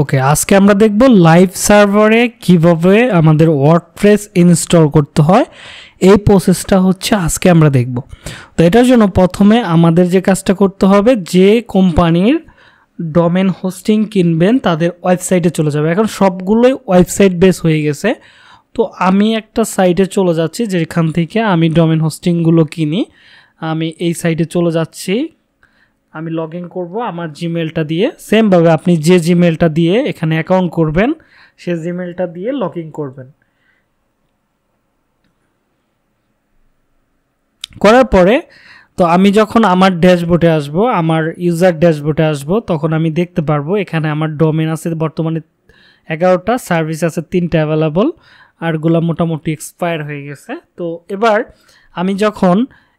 ওকে, আজকে আমরা দেখব লাইভ সার্ভারে কিভাবে আমাদের ওয়ার্ডপ্রেস ইনস্টল করতে হয়। এই প্রসেসটা হচ্ছে আজকে আমরা দেখব। তো এটার জন্য প্রথমে আমাদের যে কাজটা করতে হবে, যে কোম্পানির ডোমেন হোস্টিং কিনবেন তাদের ওয়েবসাইটে চলে যাবে। এখন সবগুলোই ওয়েবসাইট বেস হয়ে গেছে। তো আমি একটা সাইটে চলে যাচ্ছি যেখান থেকে আমি ডোমেন হোস্টিংগুলো কিনি। আমি এই সাইটে চলে যাচ্ছি। আমি লগ ইন করবো আমার জিমেলটা দিয়ে। সেমভাবে আপনি যে জিমেলটা দিয়ে এখানে অ্যাকাউন্ট করবেন সে জিমেলটা দিয়ে লগ ইন করবেন। করার পরে তো আমি যখন আমার ড্যাশবোর্ডে আসব, আমার ইউজার ড্যাশবোর্ডে আসব, তখন আমি দেখতে পারবো এখানে আমার ডোমেন আছে বর্তমানে 11টা, সার্ভিস আছে 3টা অ্যাভেলেবল, আরগুলো মোটামুটি এক্সপায়ার হয়ে গেছে। তো এবার আমি যখন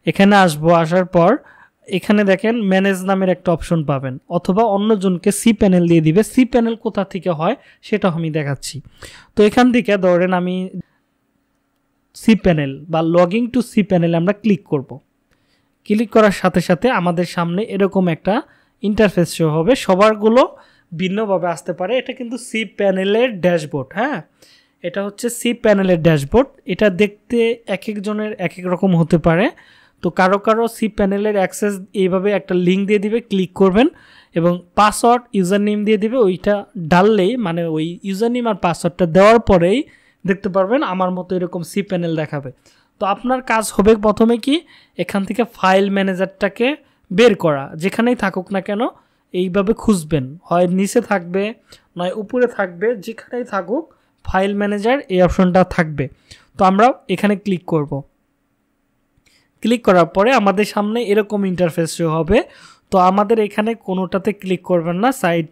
এখানে আসব, আসার পর এখানে দেখেন ম্যানেজ নামের একটা অপশন পাবেন, অথবা অন্যজনকে সি প্যানেল দিয়ে দিবে। সি প্যানেল কোথা থেকে হয় সেটা আমি দেখাচ্ছি। তো এখান থেকে ধরেন আমি সি প্যানেল বা লগইং টু সি প্যানেলে আমরা ক্লিক করব। ক্লিক করার সাথে সাথে আমাদের সামনে এরকম একটা ইন্টারফেস শো হবে। সবারগুলো ভিন্নভাবে আসতে পারে। এটা কিন্তু সি প্যানেলের ড্যাশবোর্ড। হ্যাঁ, এটা হচ্ছে সি প্যানেলের ড্যাশবোর্ড। এটা দেখতে এক একজনের এক এক রকম হতে পারে। তো কারো কারো সি প্যানেলের অ্যাক্সেস এইভাবে একটা লিঙ্ক দিয়ে দিবে, ক্লিক করবেন এবং পাসওয়ার্ড ইউজার নেম দিয়ে দিবে। ওইটা ডাললেই মানে ওই ইউজার নেম আর পাসওয়ার্ডটা দেওয়ার পরেই দেখতে পারবেন আমার মতো এরকম সি প্যানেল দেখাবে। তো আপনার কাজ হবে প্রথমে কি, এখান থেকে ফাইল ম্যানেজারটাকে বের করা, যেখানেই থাকুক না কেন এইভাবে খুঁজবেন, হয় নিচে থাকবে নয় উপরে থাকবে, যেখানেই থাকুক ফাইল ম্যানেজার এই অপশনটা থাকবে। তো আমরা এখানে ক্লিক করব। ক্লিক করার পরে আমাদের সামনে এরকম ইন্টারফেস শো হবে। তো আমাদের এখানে কোনোটাতে ক্লিক করবেন না, সাইট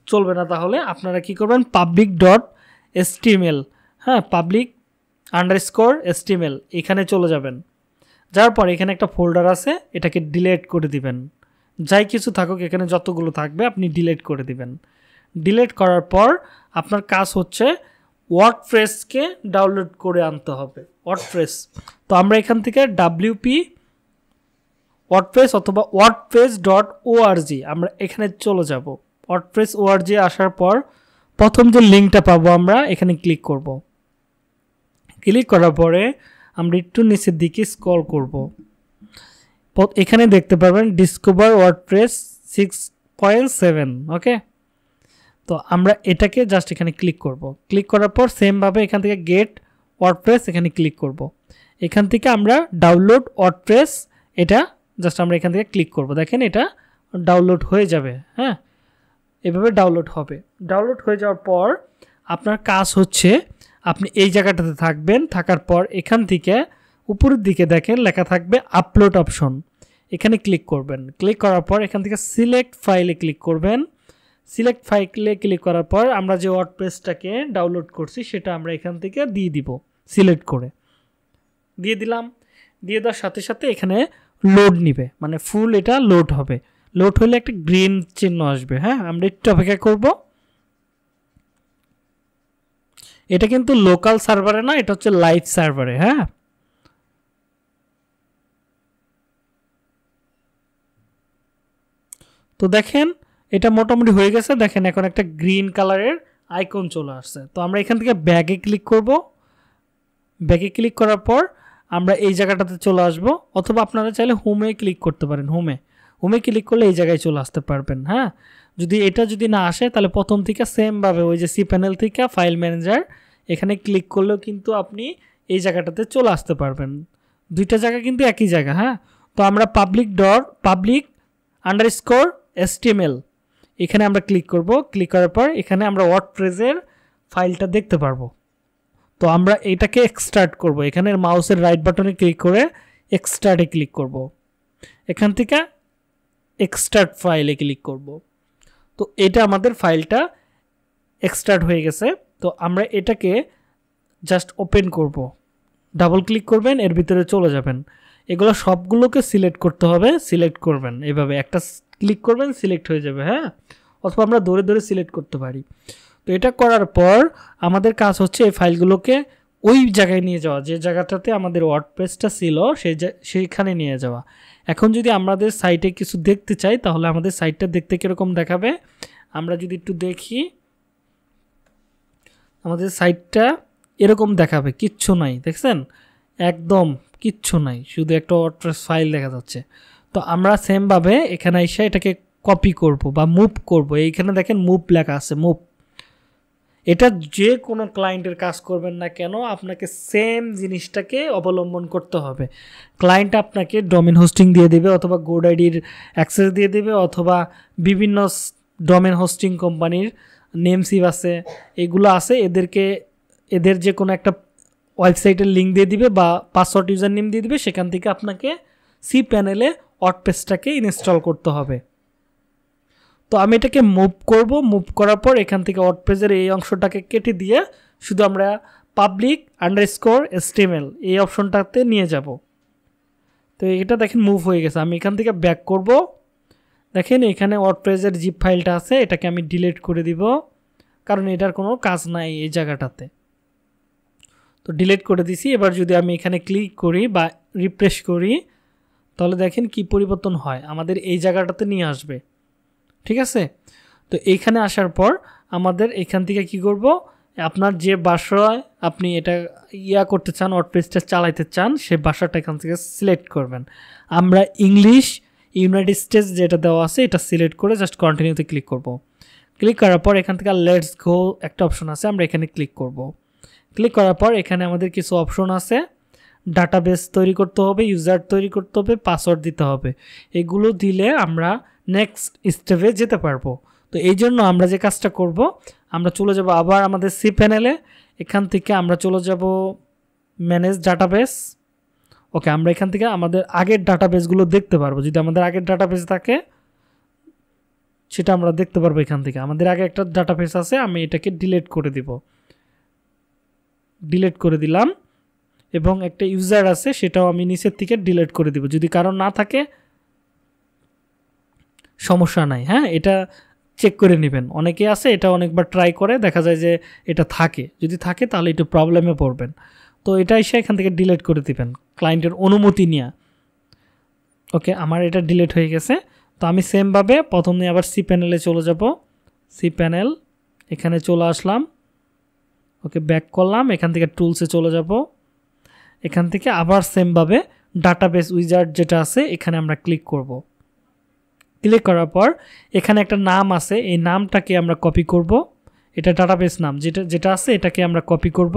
চলবে না। তাহলে আপনারা কি করবেন, public.html, হ্যাঁ public_html এখানে চলে যাবেন। যাওয়ার পর এখানে একটা ফোল্ডার আছে, এটাকে ডিলিট করে দিবেন। যাই কিছু থাকুক এখানে যতগুলো থাকবে আপনি ডিলিট করে দিবেন। ডিলিট করার পর আপনার কাজ হচ্ছে ওয়ার্ডপ্রেসকে ডাউনলোড করে আনতে হবে। ওয়ার্ডপ্রেস, তো আমরা এখান থেকে WP ওয়ার্ডপ্রেস অথবা wordpress.org আমরা এখানে চলে যাব। wordpress.org আসার পর প্রথম যে লিঙ্কটা পাবো আমরা এখানে ক্লিক করব। ক্লিক করার পরে আমরা একটু নিচের দিকে স্ক্রল করব। এখানে দেখতে পারবেন ডিসকভার ওয়ার্ডপ্রেস 6.7। ওকে, তো আমরা এটাকে জাস্ট এখানে ক্লিক করব। ক্লিক করার পর সেমভাবে এখান থেকে গেট ওয়ার্ডপ্রেস এখানে ক্লিক করব। এখান থেকে আমরা ডাউনলোড ওয়ার্ডপ্রেস, এটা জাস্ট আমরা এখান থেকে ক্লিক করব। দেখেন এটা ডাউনলোড হয়ে যাবে। হ্যাঁ, এভাবে ডাউনলোড হবে। ডাউনলোড হয়ে যাওয়ার পর আপনার কাজ হচ্ছে আপনি এই জায়গাটাতে থাকবেন। থাকার পর এখান থেকে উপরের দিকে দেখেন লেখা থাকবে আপলোড অপশন, এখানে ক্লিক করবেন। ক্লিক করার পর এখান থেকে সিলেক্ট ফাইলে ক্লিক করবেন। সিলেক্ট ফাইলে ক্লিক করার পর আমরা যে ওয়ার্ডপ্রেসটাকে ডাউনলোড করছি সেটা আমরা এখান থেকে দিয়ে দিব। সিলেক্ট করে দিয়ে দিলাম। দিয়ে দেওয়ার সাথে সাথে এখানে লোড নিবে, মানে ফুল এটা লোড হবে। লোড হলে একটা গ্রিন চিহ্ন আসবে। হ্যাঁ, আমরা একটু অপেক্ষা করব। এটা কিন্তু লোকাল সার্ভারে না, এটা হচ্ছে লাইভ সার্ভারে। হ্যাঁ, তো দেখেন এটা মোটামুটি হয়ে গেছে। দেখেন এখন একটা গ্রিন কালারের আইকন চলে আসছে। তো আমরা এখান থেকে ব্যাগে ক্লিক করব। ব্যাগে ক্লিক করার পর আমরা এই জায়গাটাতে চলে আসব, অথবা আপনারা চাইলে হোমে ক্লিক করতে পারেন। হোমে ক্লিক করলে এই জায়গায় চলে আসতে পারবেন। হ্যাঁ, যদি না আসে তাহলে প্রথম থেকে সেমভাবে ওই যে সি প্যানেল থেকে ফাইল ম্যানেজার এখানে ক্লিক করলেও কিন্তু আপনি এই জায়গাটাতে চলে আসতে পারবেন। দুইটা জায়গা কিন্তু একই জায়গা। হ্যাঁ, তো আমরা public_html এখানে আমরা ক্লিক করব। ক্লিক করার পর এখানে আমরা ওয়ার্ডপ্রেসের ফাইলটা দেখতে পারবো। তো আমরা এটাকে এক্সট্রাক্ট করব। এখানে মাউসের রাইট বাটনে ক্লিক করে এক্সট্রাক্টে ক্লিক করব। এখান থেকে এক্সট্রাক্ট ফাইলে ক্লিক করব। তো এটা আমাদের ফাইলটা এক্সট্রাক্ট হয়ে গেছে। তো আমরা এটাকে জাস্ট ওপেন করব। ডাবল ক্লিক করবেন, এর ভিতরে চলে যাবেন। এগুলো সবগুলোকে সিলেক্ট করতে হবে। সিলেক্ট করবেন এভাবে, একটা ক্লিক করবেন সিলেক্ট হয়ে যাবে। হ্যাঁ, অথবা আমরা ধরে ধরে সিলেক্ট করতে পারি। তো এটা করার পর আমাদের কাজ হচ্ছে এই ফাইলগুলোকে ওই জায়গায় নিয়ে যাওয়া, যে জায়গাটাতে আমাদের ওয়ার্ডপ্রেসটা ছিল সেইখানে নিয়ে যাওয়া। এখন যদি আমাদের সাইটে কিছু দেখতে চাই তাহলে আমাদের সাইটটা দেখতে কীরকম দেখাবে আমরা যদি একটু দেখি, আমাদের সাইটটা এরকম দেখাবে, কিচ্ছু নাই, দেখছেন একদম কিচ্ছু নাই, শুধু একটা ওয়ার্ডপ্রেস ফাইল দেখা যাচ্ছে। তো আমরা সেমভাবে এখানে এসে এটাকে কপি করব বা মুভ করব। এইখানে দেখেন মুভ লেখা আছে, মুভ। এটা যে কোনো ক্লায়েন্টের কাজ করবেন না কেন আপনাকে সেম জিনিসটাকে অবলম্বন করতে হবে। ক্লায়েন্ট আপনাকে ডোমেন হোস্টিং দিয়ে দেবে অথবা গোডাইডির অ্যাক্সেস দিয়ে দেবে অথবা বিভিন্ন ডোমেন হোস্টিং কোম্পানির নেমসিভ আছে, এগুলো আছে, এদের যে কোনো একটা ওয়েবসাইটের লিঙ্ক দিয়ে দিবে বা পাসওয়ার্ড ইউজার নেম দিয়ে দিবে, সেখান থেকে আপনাকে সি প্যানেলে ওয়ার্ডপ্রেসটাকে ইনস্টল করতে হবে। তো আমি এটাকে মুভ করব, মুভ করার পর এখান থেকে ওয়ার্ডপ্রেসের এই অংশটাকে কেটে দিয়ে শুধু আমরা public_html এই অপশনটাতে নিয়ে যাব। তো এটা দেখেন মুভ হয়ে গেছে। আমি এখান থেকে ব্যাক করব, দেখেন এখানে ওয়ার্ডপ্রেসের জিপ ফাইলটা আছে, এটাকে আমি ডিলিট করে দিব কারণ এটার কোনো কাজ নাই এই জায়গাটাতে। তো ডিলিট করে দিছি। এবার যদি আমি এখানে ক্লিক করি বা রিফ্রেশ করি তাহলে দেখেন কি পরিবর্তন হয়, আমাদের এই জায়গাটাতে নিয়ে আসবে, ঠিক আছে। তো এইখানে আসার পর আমাদের এখান থেকে কি করব, আপনার যে ভাষায় আপনি এটা করতে চান, ওয়ার্ডপ্রেসটা চালাইতে চান, সেই ভাষাটা এখান থেকে সিলেক্ট করবেন। আমরা ইংলিশ ইউনাইটেড স্টেটস যেটা দেওয়া আছে এটা সিলেক্ট করে জাস্ট কন্টিনিউতে ক্লিক করব। ক্লিক করার পর এখান থেকে লেটস গো একটা অপশন আছে, আমরা এখানে ক্লিক করব। ক্লিক করার পর এখানে আমাদের কিছু অপশন আছে, ডাটাবেস তৈরি করতে হবে, ইউজার তৈরি করতে হবে, পাসওয়ার্ড দিতে হবে। এগুলো দিলে আমরা নেক্সট স্টেপে যেতে পারবো। তো এই জন্য আমরা যে কাজটা করব, আমরা চলে যাব আবার আমাদের সি প্যানেলে, এখান থেকে আমরা চলে যাব ম্যানেজ ডাটাবেস। ওকে, আমরা এখান থেকে আমাদের আগের ডাটাবেসগুলো দেখতে পারবো, যদি আমাদের আগের ডাটাবেস থাকে সেটা আমরা দেখতে পারবো। এখান থেকে আমাদের আগে একটা ডাটাবেস আছে, আমি এটাকে ডিলিট করে দিব, ডিলিট করে দিলাম। এবং একটা ইউজার আছে সেটাও আমি নিচের থেকে ডিলিট করে দিব, যদি কারণ না থাকে সমস্যা নাই। হ্যাঁ, এটা চেক করে নেবেন, অনেকে আছে এটা অনেকবার ট্রাই করে দেখা যায় যে এটা থাকে, যদি থাকে তাহলে একটু প্রবলেমে পড়বেন। তো এটা এসে এখান থেকে ডিলিট করে দিবেন ক্লায়েন্টের অনুমতি নিয়ে। ওকে, আমার এটা ডিলিট হয়ে গেছে। তো আমি সেমভাবে প্রথমে আবার সি প্যানেলে চলে যাব, সি প্যানেল এখানে চলে আসলাম। ওকে, ব্যাক করলাম, এখান থেকে টুলসে চলে যাব, এখান থেকে আবার সেমভাবে ডাটাবেস উইজার্ড যেটা আছে এখানে আমরা ক্লিক করব। ক্লিক করার পর এখানে একটা নাম আছে, এই নামটাকে আমরা কপি করব। এটা ডাটাবেস নাম যেটা আছে এটাকে আমরা কপি করব,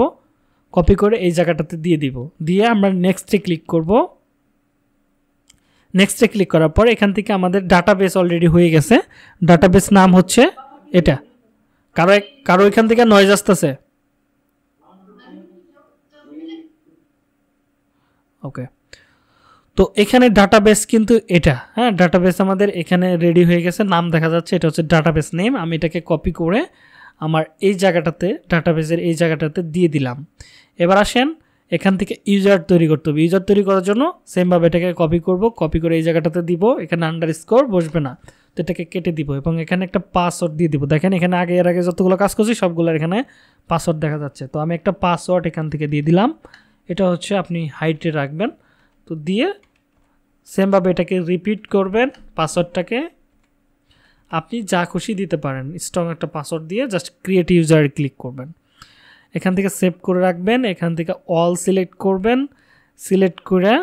কপি করে এই জায়গাটাতে দিয়ে দিব, দিয়ে আমরা নেক্সটে ক্লিক করব। নেক্সটে ক্লিক করার পর এখান থেকে আমাদের ডাটাবেস অলরেডি হয়ে গেছে, ডাটাবেস নাম হচ্ছে এটা। কারো এখান থেকে নয়েজ আসতেছে? ওকে, তো এখানে ডাটাবেস কিন্তু এটা, হ্যাঁ ডাটাবেস আমাদের এখানে রেডি হয়ে গেছে, নাম দেখা যাচ্ছে, এটা হচ্ছে ডাটাবেস নেম। আমি এটাকে কপি করে আমার এই জায়গাটাতে ডাটাবেসের এই জায়গাটাতে দিয়ে দিলাম। এবার আসেন এখান থেকে ইউজার তৈরি করতে হবে। ইউজার তৈরি করার জন্য সেমভাবে এটাকে কপি করব, কপি করে এই জায়গাটাতে দিব, এখানে আন্ডারস্কোর বসবে না, তো এটাকে কেটে দিব এবং এখানে একটা পাসওয়ার্ড দিয়ে দিব। দেখেন এখানে এর আগে যতগুলো কাজ করছি সবগুলোর এখানে পাসওয়ার্ড দেখা যাচ্ছে। তো আমি একটা পাসওয়ার্ড এখান থেকে দিয়ে দিলাম, এটা হচ্ছে আপনি হাইটে রাখবেন। তো দিয়ে সেমভাবে এটাকে রিপিট করবেন, পাসওয়ার্ডটাকে আপনি যা খুশি দিতে পারেন, স্ট্রং একটা পাসওয়ার্ড দিয়ে জাস্ট ক্রিয়েট ইউজারে ক্লিক করবেন, এখান থেকে সেভ করে রাখবেন, এখান থেকে অল সিলেক্ট করবেন, সিলেক্ট করে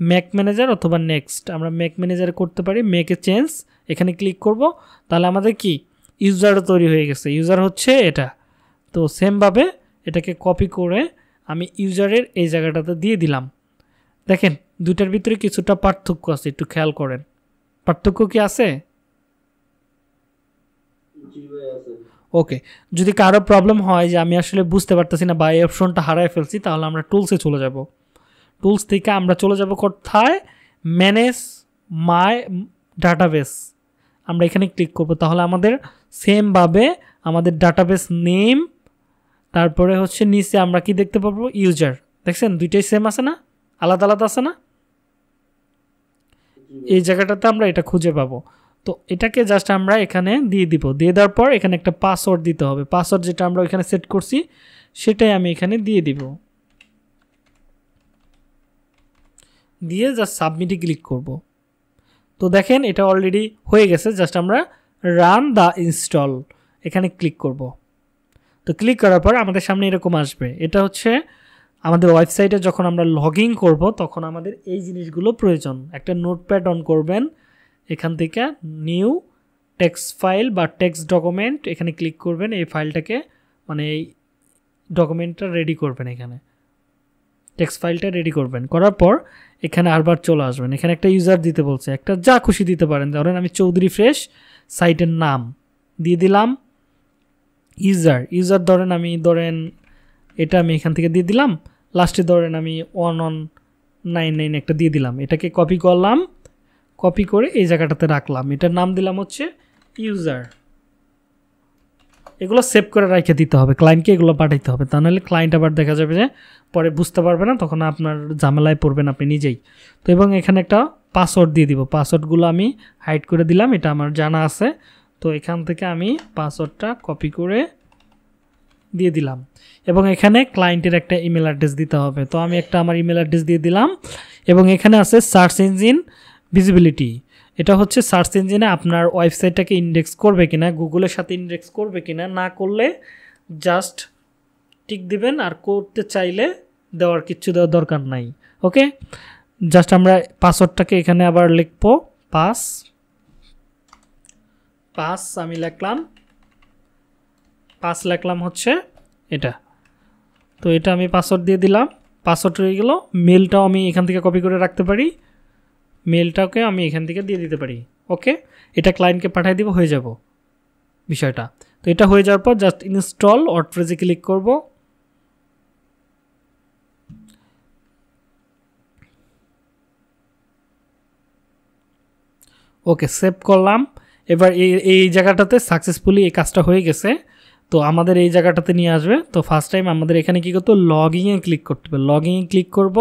ম্যাক ম্যানেজার অথবা নেক্সট, আমরা ম্যাক ম্যানেজারে করতে পারি, মেকে চেঞ্জ এখানে ক্লিক করব, তাহলে আমাদের কি ইউজারও তৈরি হয়ে গেছে, ইউজার হচ্ছে এটা। তো সেমভাবে এটাকে কপি করে আমি ইউজারের এই জায়গাটাতে দিয়ে দিলাম। দেখেন দুইটার ভিতরে কিছুটা পার্থক্য আছে, একটু খেয়াল করেন, পার্থক্য কি আছে? ওকে, যদি কারো প্রবলেম হয় যে আমি আসলে বুঝতে পারতেছি না বা এই অপশনটা হারায় ফেলছি, তাহলে আমরা টুলসে চলে যাব। টুলস থেকে আমরা চলে যাব কোথায়, ম্যানেজ মাই ডাটাবেস, আমরা এখানে ক্লিক করব। তাহলে আমাদের সেমভাবে আমাদের ডাটাবেস নেম, তারপরে হচ্ছে নিচে আমরা কি দেখতে পাবো, ইউজার। দেখছেন দুইটাই সেম আছে না, আলাদা আলাদা আছে না? এই জায়গাটাতে আমরা এটা খুঁজে পাবো। তো এটাকে জাস্ট আমরা এখানে দিয়ে দিব, দিয়ে দেওয়ার পর এখানে একটা পাসওয়ার্ড দিতে হবে, পাসওয়ার্ড যেটা আমরা ওইখানে সেট করছি সেটাই আমি এখানে দিয়ে দিব, দিয়ে জাস্ট সাবমিটে ক্লিক করব। তো দেখেন এটা অলরেডি হয়ে গেছে, জাস্ট আমরা রান দ্য ইনস্টল এখানে ক্লিক করব। তো ক্লিক করার পর আমাদের সামনে এরকম আসবে। এটা হচ্ছে আমাদের ওয়েবসাইটে যখন আমরা লগ ইন করবো তখন আমাদের এই জিনিসগুলো প্রয়োজন। একটা নোটপ্যাড অন করবেন, এখান থেকে নিউ টেক্সট ফাইল বা টেক্সট ডকুমেন্ট এখানে ক্লিক করবেন, এই ফাইলটাকে মানে এই ডকুমেন্টটা রেডি করবেন, এখানে টেক্সট ফাইলটা রেডি করবেন, করার পর এখানে আরবার চলে আসবেন। এখানে একটা ইউজার দিতে বলছে, একটা যা খুশি দিতে পারেন, ধরেন আমি চৌধুরী ফ্রেশ সাইটের নাম দিয়ে দিলাম। ইউজার ধরেন এটা আমি এখান থেকে দিয়ে দিলাম, লাস্টে ধরেন আমি 1199 একটা দিয়ে দিলাম। এটাকে কপি করলাম, কপি করে এই জায়গাটাতে রাখলাম, এটার নাম দিলাম হচ্ছে ইউজার। এগুলো সেভ করে রেখে দিতে হবে, ক্লায়েন্টকে এগুলো পাঠাইতে হবে, তা নাহলে ক্লায়েন্ট আবার দেখা যাবে যে পরে বুঝতে পারবে না, তখন আপনার ঝামেলায় পড়বেন আপনি নিজেই। তো এবং এখানে একটা পাসওয়ার্ড দিয়ে দিব, পাসওয়ার্ডগুলো আমি হাইড করে দিলাম, এটা আমার জানা আছে। তো এখান থেকে আমি পাসওয়ার্ডটা কপি করে দিয়ে দিলাম এবং এখানে ক্লায়েন্টের একটা ইমেল অ্যাড্রেস দিতে হবে। তো আমি একটা আমার ইমেল অ্যাড্রেস দিয়ে দিলাম এবং এখানে আছে সার্চ ইঞ্জিন ভিজিবিলিটি। এটা হচ্ছে সার্চ ইঞ্জিনে আপনার ওয়েবসাইটটাকে ইন্ডেক্স করবে কিনা, গুগলের সাথে ইন্ডেক্স করবে কিনা, না করলে জাস্ট টিক দিবেন, আর করতে চাইলে দেওয়ার দেওয়ার দরকার নাই। ওকে, জাস্ট আমরা পাসওয়ার্ডটাকে এখানে আবার লিখবো, পাস আমি লিখলাম হচ্ছে এটা। তো এটা আমি পাসওয়ার্ড দিয়ে দিলাম, পাসওয়ার্ড হয়ে গেল। মেলটাও আমি এখান থেকে কপি করে রাখতে পারি, মেলটাকে আমি এখান থেকে দিয়ে দিতে পারি। ওকে, এটা ক্লায়েন্টকে পাঠিয়ে দিব, হয়ে যাব বিষয়টা। তো এটা হয়ে যাওয়ার পর জাস্ট ইনস্টল ওয়ার্ডপ্রেসে ক্লিক করব। ওকে, সেভ করলাম। এবার এই জায়গাটাতে সাকসেসফুলি এই কাজটা হয়ে গেছে। তো আমাদের এই জায়গাটাতে নিয়ে আসবে। তো ফার্স্ট টাইম আমাদের এখানে কী করতে, লগইনে ক্লিক করতে হবে। লগইনে ক্লিক করব,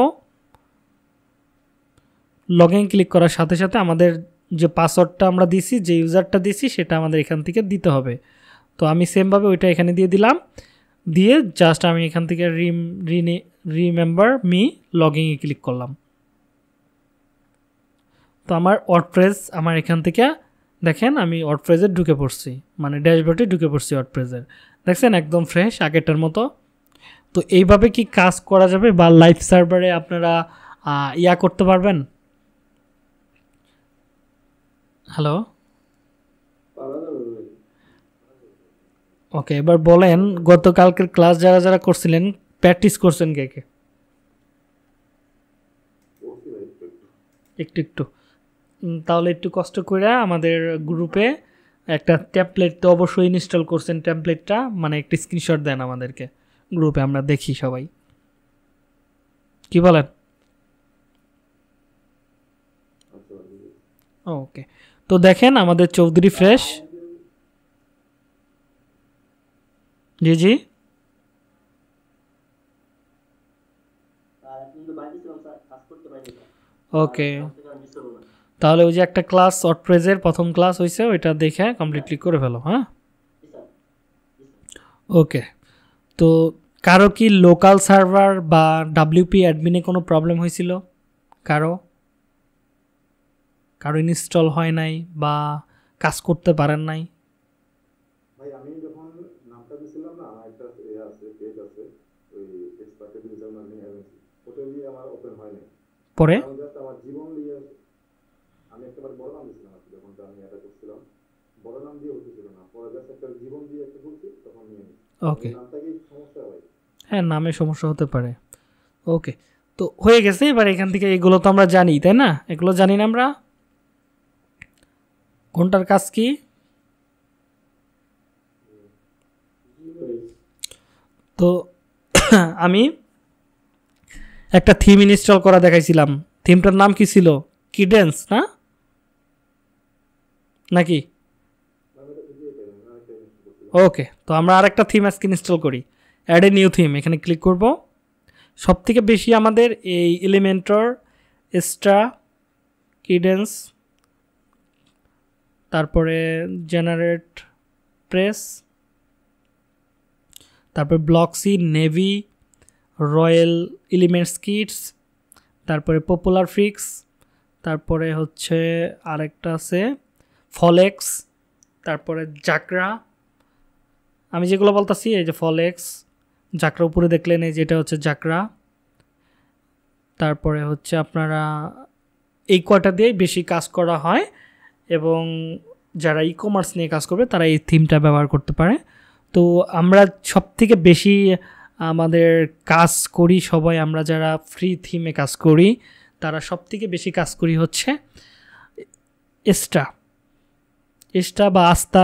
লগইন ক্লিক করার সাথে সাথে আমাদের যে পাসওয়ার্ডটা আমরা দিছি, যে ইউজারটা দিছি, সেটা আমাদের এখান থেকে দিতে হবে। তো আমি সেমভাবে ওইটা এখানে দিয়ে দিলাম, দিয়ে জাস্ট আমি এখান থেকে রিমেম্বার মি লগইনে ক্লিক করলাম। তো আমার ওয়ার্ডপ্রেস আমার এখান থেকে দেখেন আমি ওয়ার্ডপ্রেসে ঢুকে পড়ছি, মানে ড্যাশবোর্ডে ঢুকে পড়ছি ওয়ার্ডপ্রেসের। দেখছেন একদম ফ্রেশ আগেরটার মতো। তো এইভাবে কি কাজ করা যাবে, বা লাইভ সার্ভারে আপনারা করতে পারবেন? হ্যালো, ওকে, এবার বলেন গতকালকের ক্লাস যারা যারা করছিলেন প্র্যাকটিস করছেন কে কে? একটু তাহলে একটু কষ্ট করে আমাদের গ্রুপে একটা টেমপ্লেট তো অবশ্যই ইনস্টল করছেন, টেমপ্লেটটা মানে একটা স্ক্রিনশট দেন আমাদেরকে, গ্রুপে আমরা দেখি সবাই, কি বলেন? ওকে, তো দেখেন আমাদের চৌধুরী ফ্রেশ, জি ওকে, তাহলে ওই যে একটা ক্লাস ওয়ার্ডপ্রেসের প্রথম ক্লাস হয়েছে ওইটা দেখে কমপ্লিটলি করে ফেলো। হ্যাঁ, ওকে। তো কারো কি লোকাল সার্ভার বা ডাব্লিউপি অ্যাডমিনে কোনো প্রবলেম হয়েছিল? কারো ইনস্টল হয় নাই বা কাজ করতে পারেন নাই? ভাই আমি যখন নামটা দিছিলাম না, আমার একটা আছে পেজ আছে, ওই এক্সপার্ট ডিজিটাল মার্কেটিং এজেন্সি, ওটা দিয়ে আমার ওপেন হয় নাই। পরে আমি জাস্ট আমার জীবন দিয়ে আমি একবার বড় নাম দিছিলাম, যখন আমি এটা করছিলাম বড় নাম দিয়ে হতেছিল না, পরে জাস্ট একটা জীবন দিয়ে একটা বলছি, তখন নিয়ে নিই। ওকে, নামটাকে সমস্যা হয়। হ্যাঁ, নামে সমস্যা হতে পারে। ওকে, তো হয়ে গেছে। এবার এখান থেকে এগুলো তো আমরা জানি, তাই না? এগুলো জানি না আমরা, কোনটার কাজ কি। তো আমি একটা থিম ইনস্টল করা দেখাইছিলাম, থিমটার নাম কি ছিল? কিডেন্স না নাকি? ওকে, তো আমরা আরেকটা থিম আজকে ইনস্টল করি, অ্যাড এ নিউ থিম, এখানে ক্লিক করব। সব থেকে বেশি আমাদের এই এলিমেন্টর, এক্সট্রা, কিডেন্স, তারপরে জেনারেট প্রেস, তারপরে block C, navy, royal elements Kitts, তারপরে পপুলার ফিক্স, তারপরে হচ্ছে আরেকটা আছে ফলেক্স, তারপরে জাকরা। আমি যেগুলো বলতেছি এই যে ফলেক্স, জাকরা উপরে দেখলেন এই যেটা হচ্ছে জাকরা। তারপরে হচ্ছে আপনারা এই কয়টা দিয়েই বেশি কাজ করা হয়, এবং যারা ই কমার্স নিয়ে কাজ করবে তারা এই থিমটা ব্যবহার করতে পারে। তো আমরা সবথেকে বেশি আমাদের কাজ করি সবাই, আমরা যারা ফ্রি থিমে কাজ করি তারা সবথেকে বেশি কাজ করি হচ্ছে এস্টা বা আস্থা,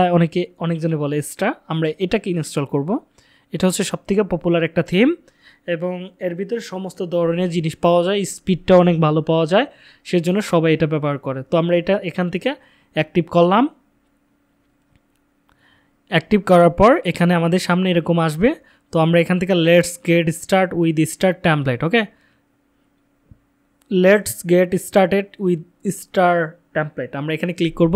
অনেকজনে বলে এস্টা। আমরা এটাকে ইনস্টল করব। এটা হচ্ছে সবথেকে পপুলার একটা থিম, এবং এর ভিতরে সমস্ত ধরনের জিনিস পাওয়া যায়, স্পিডটা অনেক ভালো পাওয়া যায়, সেজন্য সবাই এটা ব্যবহার করে। তো আমরা এটা এখান থেকে অ্যাক্টিভ করলাম। অ্যাক্টিভ করার পর এখানে আমাদের সামনে এরকম আসবে। তো আমরা এখান থেকে let's get start with star template. Okay, let's get started with star template আমরা এখানে ক্লিক করব।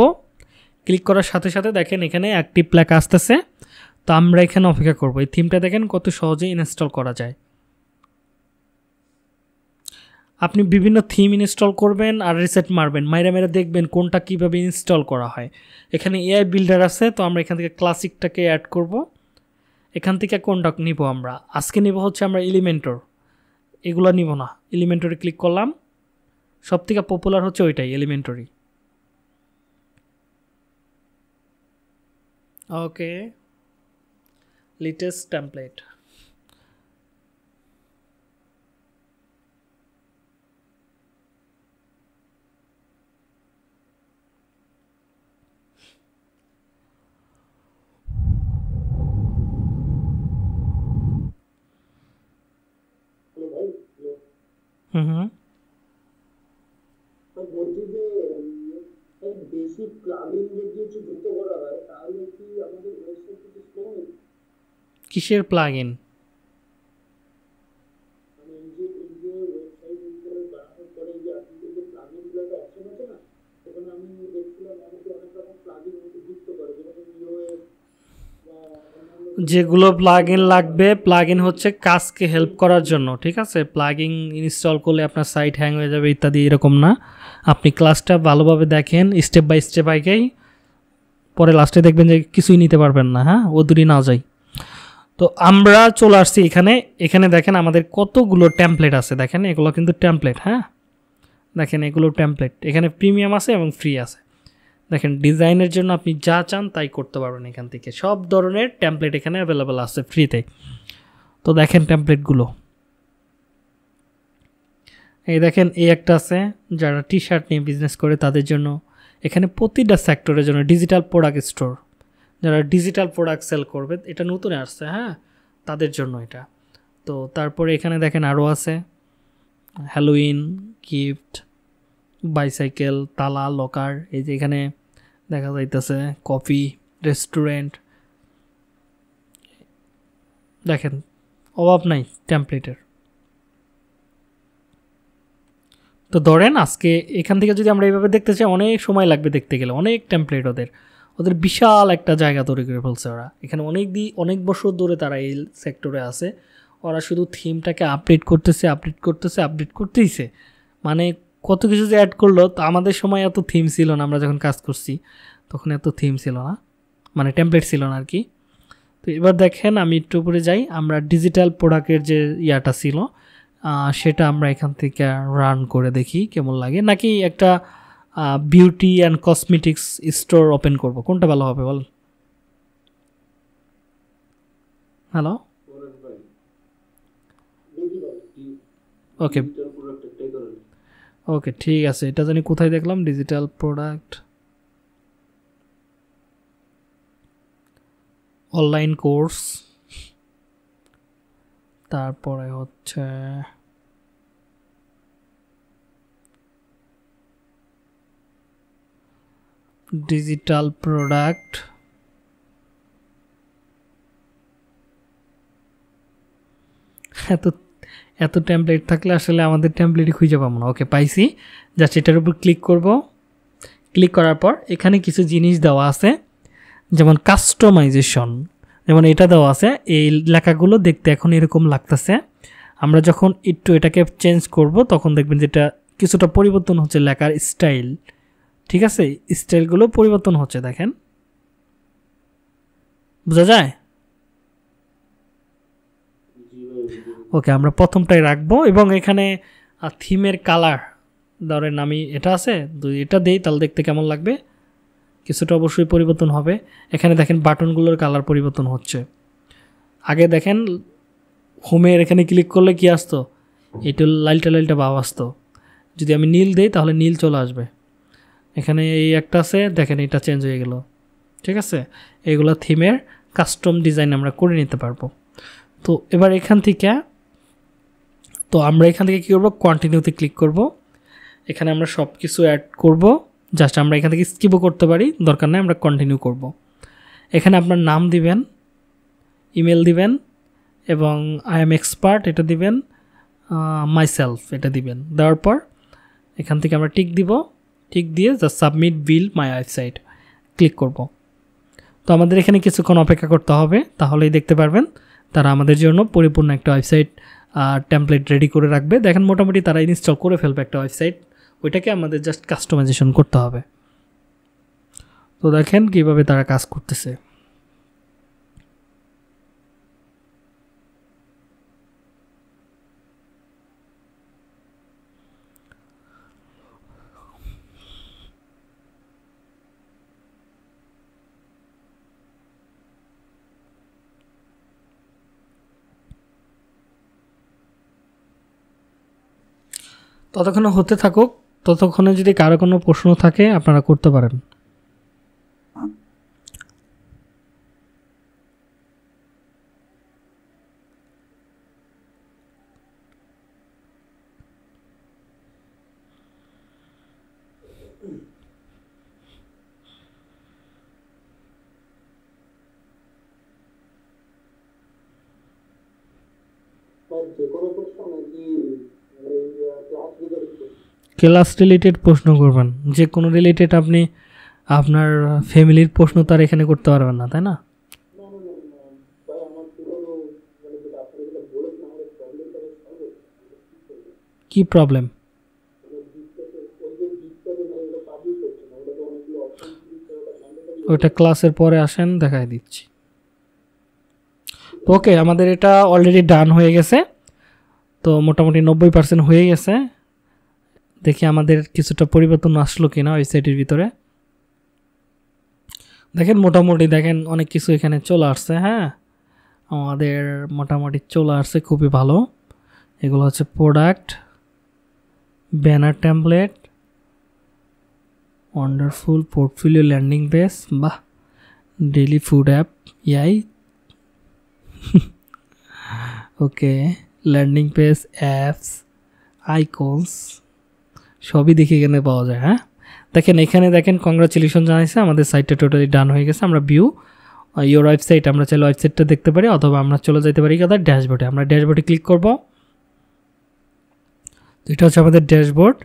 ক্লিক করার সাথে সাথে দেখেন এখানে অ্যাক্টিভ লেখা আসতেছে। তো আমরা এখানে অপেক্ষা করব। এই থিমটা দেখেন কত সহজে ইনস্টল করা যায়। আপনি বিভিন্ন থিম ইনস্টল করবেন আর রিসেট মারবেন, মাইরা মেরে দেখবেন কোনটা কীভাবে ইনস্টল করা হয়। এখানে এআই বিল্ডার আছে, তো আমরা এখান থেকে ক্লাসিকটাকে অ্যাড করব। এখান থেকে কোনটা নিব আমরা আজকে নিব হচ্ছে আমরা এলিমেন্টর, এগুলো নিব না। এলিমেন্টরে ক্লিক করলাম, সব থেকে পপুলার হচ্ছে ওইটাই এলিমেন্টরি। ওকে, লেটেস্ট টেমপ্লেট। বলছি যে বেশি প্লাগইন যদি যুক্ত করা হয় তাহলে কি আমাদের ওয়েবসাইট কিছু স্লো হবে? কিসের প্লাগইন? মানে এই যে ওয়েবসাইট গুলো বানানোর পরে যে আপনি যে প্লাগইন গুলো অপশন আছে না, তখন আমি দেখছিলাম অনেকে অনেক রকম প্লাগইন যুক্ত করে, যেমন ইওএস বা যেগুলো প্লাগইন লাগবে, প্লাগইন হচ্ছে কাজকে হেল্প করার জন্য, ঠিক আছে? প্লাগইন ইনস্টল করলে আপনার সাইট হ্যাং হয়ে যাবে ইত্যাদি, এরকম না। আপনি ক্লাসটা ভালোভাবে দেখেন, স্টেপ বাই স্টেপ আইকেই, পরে লাস্টে দেখবেন যে কিছুই নিতে পারবেন না। হ্যাঁ, ও দূরই না যাই। তো আমরা চলে আসছি এখানে। এখানে দেখেন আমাদের কতগুলো টেমপ্লেট আছে, দেখেন এগুলো কিন্তু টেমপ্লেট। হ্যাঁ, দেখেন এগুলো টেমপ্লেট। এখানে প্রিমিয়াম আছে এবং ফ্রি আছে। দেখেন ডিজাইনের জন্য আপনি যা চান তাই করতে পারবেন এখান থেকে। সব ধরনের টেমপ্লেট এখানে অ্যাভেলেবেল আছে ফ্রিতে। তো দেখেন টেমপ্লেটগুলো, এই দেখেন এই একটা আছে যারা টি শার্ট নিয়ে বিজনেস করে তাদের জন্য। এখানে প্রতিটা সেক্টরের জন্য ডিজিটাল প্রোডাক্ট স্টোর, যারা ডিজিটাল প্রোডাক্ট সেল করবে, এটা নতুন আসছে, হ্যাঁ, তাদের জন্য এটা। তো তারপরে এখানে দেখেন আরও আছে হ্যালোইন, গিফট, বাইসাইকেল, তালা, লকার। এই যে এখানে দেখা যাইতেছে কফি, রেস্টুরেন্ট। দেখেন অভাব নাই টেমপ্লেটের। তো ধরেন আজকে এখান থেকে যদি আমরা এইভাবে দেখতে চাই, অনেক সময় লাগবে দেখতে গেলে, অনেক টেমপ্লেট। ওদের বিশাল একটা জায়গা তৈরি করে ফেলছে ওরা। এখানে অনেক বছর ধরে তারা এই সেক্টরে আছে। ওরা শুধু থিমটাকে আপডেট করতেইছে। মানে কত কিছু যে অ্যাড করলো। তো আমাদের সময় এত থিম ছিল না, আমরা যখন কাজ করছি তখন এত থিম ছিল না, মানে টেমপ্লেট ছিল না আর কি। তো এবার দেখেন আমি একটু উপরে যাই, আমরা ডিজিটাল প্রোডাক্টের যে ইয়াটা ছিল সেটা আমরা এখান থেকে রান করে দেখি কেমন লাগে, নাকি একটা beauty and cosmetics store open করব, কোনটা ভালো হবে বল? হ্যালো, ওকে ওকে, ঠিক আছে। এটা জানি কোথায় দেখলাম, ডিজিটাল প্রোডাক্ট, অনলাইন কোর্স, তারপরে হচ্ছে ডিজিটাল প্রোডাক্ট, এত টেমপ্লেট থাকলে আসলে আমাদের টেমপ্লেটই খুঁজে পাবো না। ওকে, পাইছি। জাস্ট এটার উপর ক্লিক করব। ক্লিক করার পর এখানে কিছু জিনিস দেওয়া আছে, যেমন কাস্টমাইজেশন, যেমন এটা দেওয়া আছে। এই লেখাগুলো দেখতে এখন এরকম লাগতেছে। আমরা যখন একটু এটাকে চেঞ্জ করব তখন দেখবেন যেটা কিছুটা পরিবর্তন হচ্ছে লেখার স্টাইল, ঠিক আছে, স্টাইলগুলো পরিবর্তন হচ্ছে, দেখেন বোঝা যায়। ওকে, আমরা প্রথমটাই রাখবো এবং এখানে থিমের কালার ধরেন আমি এটা আছে, এটা দেই তাহলে দেখতে কেমন লাগবে, কিছুটা অবশ্যই পরিবর্তন হবে। এখানে দেখেন বাটনগুলোর কালার পরিবর্তন হচ্ছে। আগে দেখেন হোমের এখানে ক্লিক করলে কি আসতো, এটা লালটা লালটা ভাব আসতো, যদি আমি নীল দেই তাহলে নীল চলে আসবে। এখানে এই একটা আছে দেখেন এটা চেঞ্জ হয়ে গেল, ঠিক আছে। এইগুলো থিমের কাস্টম ডিজাইন আমরা করে নিতে পারবো। তো এবার এখান থেকে আমরা এখান থেকে কী করবো, কন্টিনিউতে ক্লিক করব। এখানে আমরা সব কিছু অ্যাড করব, জাস্ট আমরা এখান থেকে স্কিপও করতে পারি, দরকার নেই, আমরা কন্টিনিউ করব। এখানে আপনার নাম দিবেন, ইমেল দিবেন এবং আই এম এক্সপার্ট এটা দিবেন, মাইসেলফ এটা দিবেন। দেওয়ার পর এখান থেকে আমরা টিক দিব, টিক দিয়ে জাস্ট সাবমিট বিল মাই ওয়েবসাইট ক্লিক করব। তো আমাদের এখানে কিছুক্ষণ অপেক্ষা করতে হবে, তাহলেই দেখতে পারবেন তারা আমাদের জন্য পরিপূর্ণ একটা ওয়েবসাইট টেমপ্লেট রেডি করে রাখবে। দেখেন মোটামুটি তারা ইনস্টল করে ফেলবে একটা ওয়েবসাইট, ওইটাকে আমাদের জাস্ট কাস্টমাইজেশন করতে হবে। তো দেখেন কিভাবে তারা কাজ করতেছে। ততক্ষণে হতে থাকুক, ততক্ষণে যদি কারো কোনো প্রশ্ন থাকে আপনারা করতে পারেন। ক্লাস রিলেটেড প্রশ্ন করবেন, যে কোনো রিলেটেড আপনি আপনার ফ্যামিলির প্রশ্ন তার এখানে করতে পারবেন না, তাই না? কি প্রবলেম? ওইটা ক্লাসের পরে আসেন, দেখাই দিচ্ছি। ওকে, আমাদের এটা অলরেডি ডান হয়ে গেছে, তো মোটামুটি 90% হয়ে গেছে। দেখি আমাদের কিছুটা পরিবর্তন আসলো কিনা ওয়েবসাইটের ভিতরে। দেখেন মোটামুটি দেখেন অনেক কিছু এখানে চলে আসছে। হ্যাঁ, আমাদের মোটামুটি চলে আসছে, খুবই ভালো। এগুলো হচ্ছে product, banner template, wonderful portfolio, landing page, বাহ, ডেইলি ফুড অ্যাপ, ইয়াই ওকে, ল্যান্ডিং পেজ, অ্যাপস, আইকনস সবই দেখে এখানে পাওয়া যায়। হ্যাঁ, দেখেন এখানে দেখেন কংগ্রাচুলেশন জানাইছে, আমাদের সাইটটা টোটালি ডান হয়ে গেছে। আমরা ভিউ ইওর ওয়েবসাইট, আমরা চাইলে ওয়েবসাইটটা দেখতে পারি, অথবা আমরা চলে যেতে পারি কাদের ড্যাশবোর্ডে। আমরা ড্যাশবোর্ডে ক্লিক করব, এটা হচ্ছে আমাদের ড্যাশবোর্ড।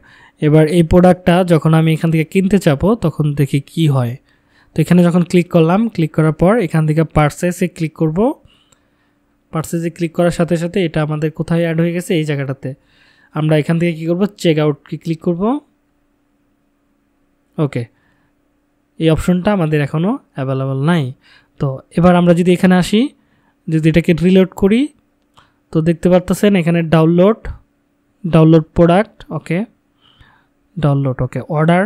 এবার এই প্রোডাক্টটা যখন আমি এখান থেকে কিনতে চাবো তখন দেখি কি হয়। তো এখানে যখন ক্লিক করলাম, ক্লিক করার পর এখান থেকে পারচেসে ক্লিক করব। পারচেসে ক্লিক করার সাথে সাথে এটা আমাদের কোথায় অ্যাড হয়ে গেছে, এই জায়গাটাতে। আমরা এখান থেকে কী করব, চেক আউটকে ক্লিক করব। ওকে, এই অপশনটা আমাদের এখনও অ্যাভেলেবল নাই। তো এবার আমরা যদি এখানে আসি, যদি এটাকে রিলোড করি, তো দেখতে পারতেছেন এখানে ডাউনলোড প্রোডাক্ট, ওকে, ডাউনলোড, ওকে, অর্ডার,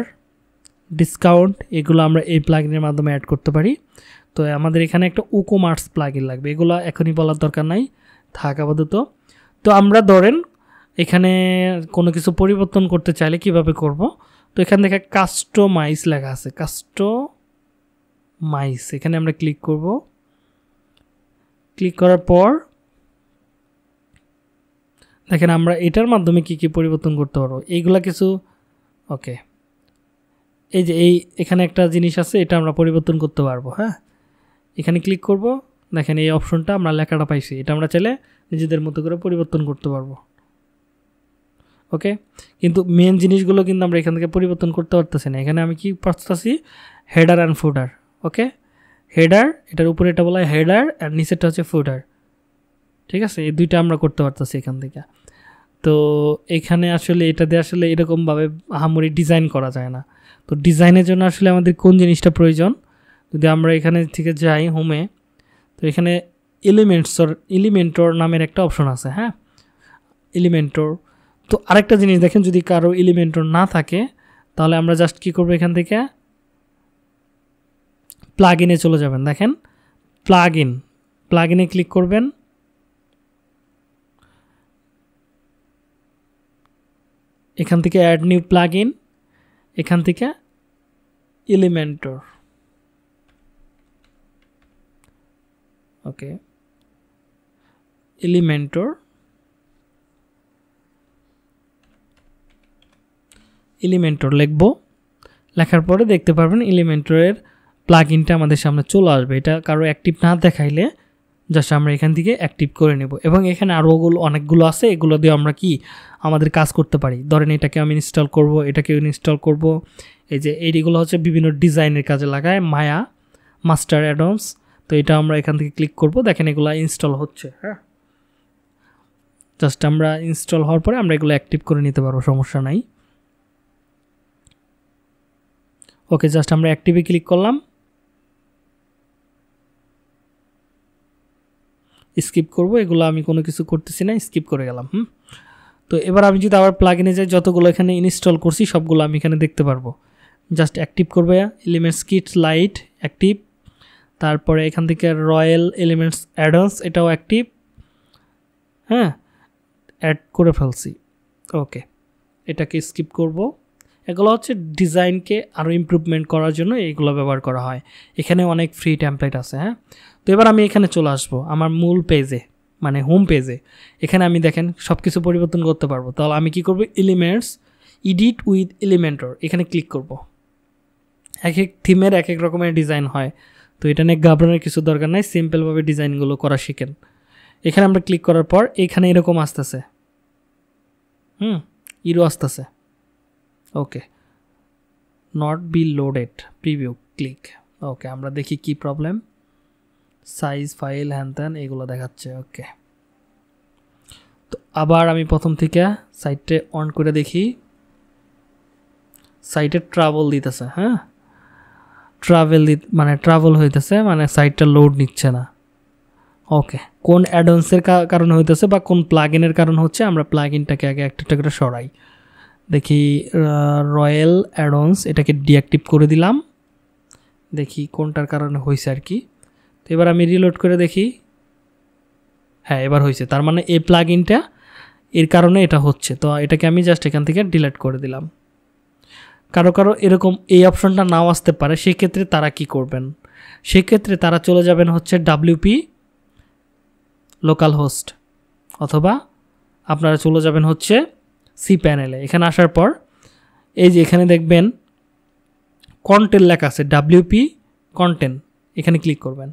ডিসকাউন্ট, এগুলো আমরা এই প্লাগইনের মাধ্যমে অ্যাড করতে পারি। তো আমাদের এখানে একটা উকোমার্স প্লাগইন লাগবে, এগুলো এখনই বলার দরকার নাই, থাক আপাতত। তো আমরা ধরেন এখানে কোনো কিছু পরিবর্তন করতে চাইলে কিভাবে করব, তো এখান থেকে কাস্টমাইজ লেখা আছে, কাস্টমাইজ, এখানে আমরা ক্লিক করব। ক্লিক করার পর দেখেন আমরা এটার মাধ্যমে কি কি পরিবর্তন করতে পারবো, এইগুলা কিছু। ওকে, এই যে এখানে একটা জিনিস আছে, এটা আমরা পরিবর্তন করতে পারবো। হ্যাঁ, এখানে ক্লিক করব, দেখেন এই অপশনটা আমরা লেখাটা পাইছি, এটা আমরা চাইলে নিজেদের মতো করে পরিবর্তন করতে পারবো। ওকে, কিন্তু মেন জিনিসগুলো কিন্তু আমরা এখান থেকে পরিবর্তন করতে পারতেছি না। এখানে আমি কি পাচ্ছি, header and footer. Okay, header, এটার উপরে এটা বলা হয় হেডার, আর নিচেরটা হচ্ছে ফুটার। ঠিক আছে, এই দুইটা আমরা করতে পারতেছি এখান থেকে। তো এখানে আসলে এটাতে আসলে এরকমভাবে আহামরি ডিজাইন করা যায় না। তো ডিজাইনের জন্য আসলে আমাদের কোন জিনিসটা প্রয়োজন, যদি আমরা এখানে থেকে যাই হোমে, তো এখানে এলিমেন্টর নামের একটা অপশন আছে, হ্যাঁ, এলিমেন্টর। তো আরেকটা জিনিস দেখেন, যদি কারো এলিমেন্টর না থাকে তাহলে আমরা জাস্ট কী করবো, এখান থেকে প্লাগ ইনে চলে যাবেন। দেখেন প্লাগ ইনে ক্লিক করবেন, এখান থেকে অ্যাড নিউ প্লাগ ইন, এখান থেকে এলিমেন্টর, ওকে, এলিমেন্টর লিখব। লেখার পরে দেখতে পারবেন এলিমেন্টরের প্লাগ ইনটা আমাদের সামনে চলে আসবে। এটা কারো অ্যাক্টিভ না দেখাইলে জাস্ট আমরা এখান থেকে অ্যাক্টিভ করে নেব। এবং এখানে আরও অনেকগুলো আছে, এগুলো দিয়ে আমরা কি আমাদের কাজ করতে পারি। ধরেন এটাকে আমি ইনস্টল করব, এটাকে ইনস্টল করব। এই যে এইগুলো হচ্ছে বিভিন্ন ডিজাইনের কাজে লাগায়, মায়া মাস্টার অ্যাডন্স। তো এটা আমরা এখান থেকে ক্লিক করব, দেখেন এগুলো ইনস্টল হচ্ছে। হ্যাঁ, জাস্ট আমরা ইনস্টল হওয়ার পরে আমরা এগুলো অ্যাক্টিভ করে নিতে পারবো, সমস্যা নাই। ওকে, জাস্ট আমরা অ্যাক্টিভে ক্লিক করলাম, স্কিপ করব, এগুলো আমি কোনো কিছু করতেছি না, স্কিপ করে গেলাম। তো এবার আমি যদি আবার প্লাগ ইনে যাই, যতগুলো এখানে ইনস্টল করছি সবগুলো আমি এখানে দেখতে পারবো। জাস্ট অ্যাক্টিভ করবে, এলিমেন্টস কিট লাইট অ্যাক্টিভ, তারপরে এখান থেকে রয়্যাল এলিমেন্টস অ্যাডন্স এটাও অ্যাক্টিভ, হ্যাঁ, অ্যাড করে ফেলছি। ওকে, এটাকে স্কিপ করব। এগুলো হচ্ছে ডিজাইনকে আরও ইমপ্রুভমেন্ট করার জন্য এইগুলো ব্যবহার করা হয়। এখানে অনেক ফ্রি টেমপ্লেট আছে, হ্যাঁ। তো এবার আমি এখানে চলে আসবো আমার মূল পেজে, মানে হোম পেজে। এখানে আমি দেখেন সব কিছু পরিবর্তন করতে পারবো। তাহলে আমি কি করব, এলিমেন্টস এডিট উইথ এলিমেন্টর এখানে ক্লিক করব। এক এক থিমের এক এক রকমের ডিজাইন হয়, তো এটা নিয়ে ঘাবড়ানোর কিছু দরকার নাই, সিম্পলভাবে ডিজাইনগুলো করা শিখেন। এখানে আমরা ক্লিক করার পর এখানে এরকম আসতেছে, ইরো আসতেছে। Okay, not be loaded preview click. Okay, আমরা দেখি কি প্রবলেম, সাইজ ফাইল হ্যান ত্যান এগুলো দেখাচ্ছে। ওকে, তো আবার আমি প্রথম থেকে সাইটে অন করে দেখি, সাইটে ট্রাভেল দিতেছে, হ্যাঁ, ট্রাভেল হইতেছে, মানে সাইটটা লোড নিচ্ছে না। ওকে, কোন অ্যাডন্সের কারণে হইতেছে বা কোন প্লাগ ইনের কারণে হচ্ছে, আমরা প্লাগ ইনটাকে আগে একটা করে সরাই। দেখি রয়্যাল অ্যাডন্স এটাকে ডিঅ্যাক্টিভ করে দিলাম, দেখি কোনটার কারণে হয়েছে আর কি। তো এবার আমি রিলোড করে দেখি, হ্যাঁ এবার হয়েছে, তার মানে এই প্লাগ ইনটা এর কারণে এটা হচ্ছে। তো এটাকে আমি জাস্ট এখান থেকে ডিলিট করে দিলাম। কারো এরকম এই অপশনটা নাও আসতে পারে, সেক্ষেত্রে তারা কি করবেন, সেক্ষেত্রে তারা চলে যাবেন হচ্ছে WP লোকাল হোস্ট, অথবা আপনারা চলে যাবেন হচ্ছে cPanel-এ। এখানে আসার পর এই যে এখানে দেখবেন কন্টেন্ট লেখা আছে, WP কন্টেন্ট, এখানে ক্লিক করবেন।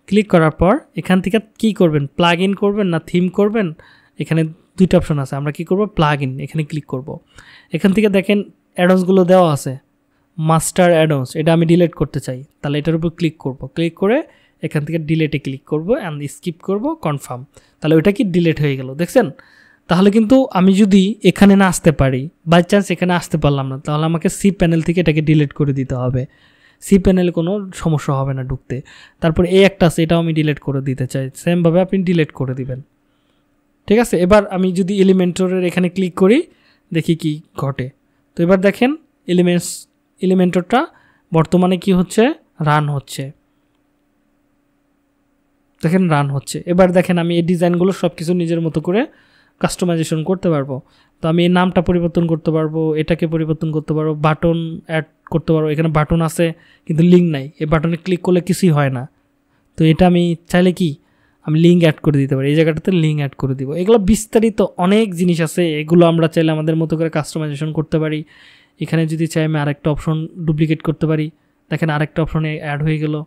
ক্লিক করার পর এখান থেকে কি করবেন, প্লাগ ইন করবেন না থিম করবেন, এখানে দুইটা অপশন আছে। আমরা কি করব, প্লাগ ইন, এখানে ক্লিক করব। এখান থেকে দেখেন অ্যাডন্সগুলো দেওয়া আছে, মাস্টার অ্যাডন্স, এটা আমি ডিলিট করতে চাই, তাহলে এটার উপর ক্লিক করব। ক্লিক করে এখান থেকে ডিলেটে ক্লিক করব অ্যান্ড স্কিপ করব কনফার্ম, তাহলে ওইটা কি ডিলেট হয়ে গেল, দেখছেন। তাহলে কিন্তু আমি যদি এখানে না আসতে পারি, বাই চান্স এখানে আসতে পারলাম না, তাহলে আমাকে cPanel থেকে এটাকে ডিলিট করে দিতে হবে। cPanel কোনো সমস্যা হবে না ঢুকতে। তারপর এই একটা আছে, এটাও আমি ডিলিট করে দিতে চাই, সেমভাবে আপনি ডিলিট করে দিবেন, ঠিক আছে। এবার আমি যদি এলিমেন্টরের এখানে ক্লিক করি, দেখি কি ঘটে। তো এবার দেখেন এলিমেন্টরটা বর্তমানে কি হচ্ছে, রান হচ্ছে, দেখেন রান হচ্ছে। এবার দেখেন আমি এই ডিজাইনগুলো সব কিছু নিজের মতো করে কাস্টমাইজেশন করতে পারবো। তো আমি এই নামটা পরিবর্তন করতে পারবো, এটাকে পরিবর্তন করতে পারবো, বাটন অ্যাড করতে পারবো। এখানে বাটন আছে কিন্তু লিঙ্ক নাই, এই বাটনে ক্লিক করলে কিছুই হয় না। তো এটা আমি চাইলে কি আমি লিঙ্ক অ্যাড করে দিতে পারি, এই জায়গাটাতে লিঙ্ক অ্যাড করে দিব। এগুলো বিস্তারিত অনেক জিনিস আছে, এগুলো আমরা চাইলে আমাদের মতো করে কাস্টমাইজেশন করতে পারি। এখানে যদি চাই আমি আরেকটা অপশন ডুপ্লিকেট করতে পারি, দেখেন আরেকটা অপশনে অ্যাড হয়ে গেল।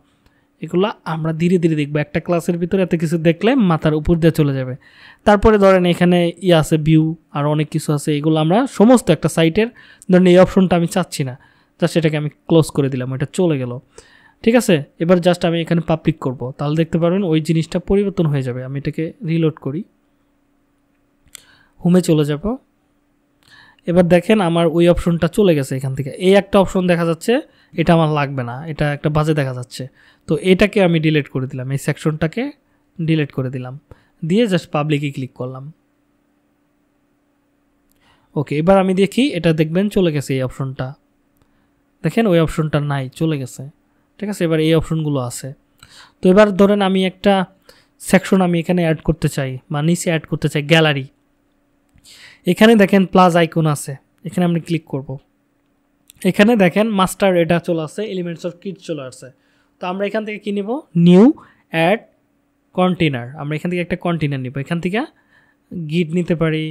এগুলো আমরা ধীরে ধীরে দেখবো, একটা ক্লাসের ভিতরে এত কিছু দেখলে মাথার উপর দিয়ে চলে যাবে। তারপরে ধরেন এখানে আছে ভিউ, আর অনেক কিছু আছে, এগুলো আমরা সমস্ত একটা সাইটের, ধরেন এই অপশনটা আমি চাচ্ছি না, জাস্ট এটাকে আমি ক্লোজ করে দিলাম, এটা চলে গেল, ঠিক আছে। এবার জাস্ট আমি এখানে পাবলিক করব, তাহলে দেখতে পারবেন ওই জিনিসটা পরিবর্তন হয়ে যাবে। আমি এটাকে রিলোড করি, হোমে চলে যাব। এবার দেখেন আমার ওই অপশনটা চলে গেছে এখান থেকে। এই একটা অপশন দেখা যাচ্ছে, এটা আমার লাগবে না, এটা একটা বাজে দেখা যাচ্ছে। তো এটাকে আমি ডিলিট করে দিলাম, এই সেকশনটাকে ডিলিট করে দিলাম, দিয়ে জাস্ট পাবলিকে ক্লিক করলাম। ওকে, এবার আমি দেখি, এটা দেখবেন চলে গেছে এই অপশনটা। দেখেন ওই অপশনটা নাই, চলে গেছে। ঠিক আছে, এবার এই অপশনগুলো আছে। তো এবার ধরেন আমি একটা সেকশন আমি এখানে অ্যাড করতে চাই বা নিচে অ্যাড করতে চাই, গ্যালারি। এখানে দেখেন প্লাস আইকন আছে, এখানে আমি ক্লিক করব। এখানে দেখেন মাস্টার এটা চলে আসছে, এলিমেন্টস অফ কিট চলে আসছে। তো আমরা এখান থেকে কী নিব, নিউ অ্যাড কন্টেনার। আমরা এখান থেকে একটা কন্টেনার নিব, এখান থেকে গিট নিতে পারি,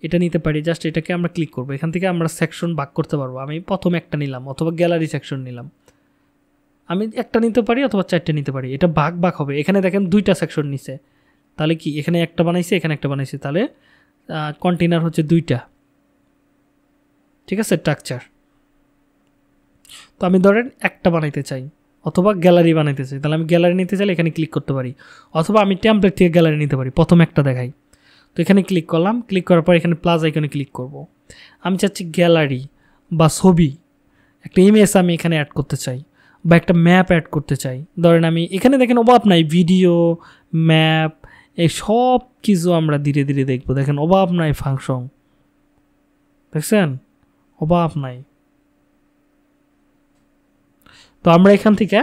এটা নিতে পারি। জাস্ট এটাকে আমরা ক্লিক করব, এখান থেকে আমরা সেকশন ভাগ করতে পারবো। আমি প্রথম একটা নিলাম অথবা গ্যালারি সেকশন নিলাম, আমি একটা নিতে পারি অথবা 4টে নিতে পারি। এটা ভাগ ভাগ হবে। এখানে দেখেন 2টা সেকশন নিছে, তাহলে কি এখানে একটা বানাইছে, এখানে একটা বানাইছে, তাহলে কন্টেনার হচ্ছে 2টা। ঠিক আছে, স্ট্রাকচার। তো আমি ধরেন একটা বানাইতে চাই অথবা গ্যালারি বানাইতে চাই, তাহলে আমি গ্যালারি নিতে চাইলে এখানে ক্লিক করতে পারি, অথবা আমি টেমপ্লেট থেকে গ্যালারি নিতে পারি। প্রথম একটা দেখাই, তো এখানে ক্লিক করলাম। ক্লিক করার পর এখানে প্লাস আইকনে ক্লিক করব। আমি চাচ্ছি গ্যালারি বা ছবি, একটা ইমেজ আমি এখানে অ্যাড করতে চাই বা একটা ম্যাপ অ্যাড করতে চাই। ধরেন আমি এখানে দেখেন অভাব নাই, ভিডিও, ম্যাপ, এই সব কিছু আমরা ধীরে ধীরে দেখব। দেখেন অভাব নাই ফাংশন, দেখছেন অভাব নাই। তো আমরা এখান থেকে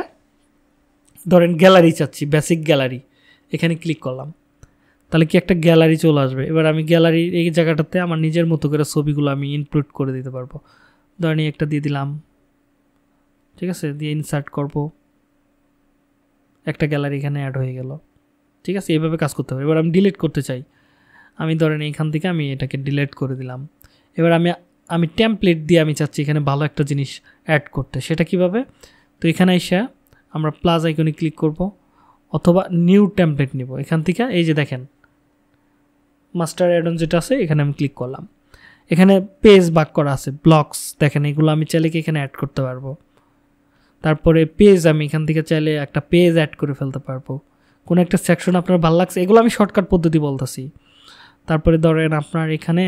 ধরেন গ্যালারি চাচ্ছি, বেসিক গ্যালারি, এখানে ক্লিক করলাম, তাহলে কি একটা গ্যালারি চলে আসবে। এবার আমি গ্যালারি এই জায়গাটাতে আমার নিজের মতো করে ছবিগুলো আমি ইনক্লুড করে দিতে পারবো। ধরেন একটা দিয়ে দিলাম, ঠিক আছে, দিয়ে ইনসার্ট করব, একটা গ্যালারি এখানে অ্যাড হয়ে গেল। ঠিক আছে, এইভাবে কাজ করতে হবে। এবার আমি ডিলিট করতে চাই, আমি ধরেন এইখান থেকে আমি এটাকে ডিলিট করে দিলাম। এবার আমি টেমপ্লেট দিয়ে আমি চাচ্ছি এখানে ভালো একটা জিনিস অ্যাড করতে, সেটা কিভাবে? তো এখানে এসে আমরা প্লাস আইকনে ক্লিক করব অথবা নিউ টেমপ্লেট নিব। এখান থেকে এই যে দেখেন মাস্টার অ্যাডন যেটা আছে, এখানে আমি ক্লিক করলাম। এখানে পেজ ভাগ করা আছে, ব্লকস, দেখেন এগুলো আমি চাইলে কি এখানে অ্যাড করতে পারবো। তারপরে পেজ, আমি এখান থেকে চাইলে একটা পেজ অ্যাড করে ফেলতে পারবো। কোনো একটা সেকশন আপনার ভালো লাগছে, এগুলো আমি শর্টকাট পদ্ধতি বলতেছি। তারপরে ধরেন আপনার এখানে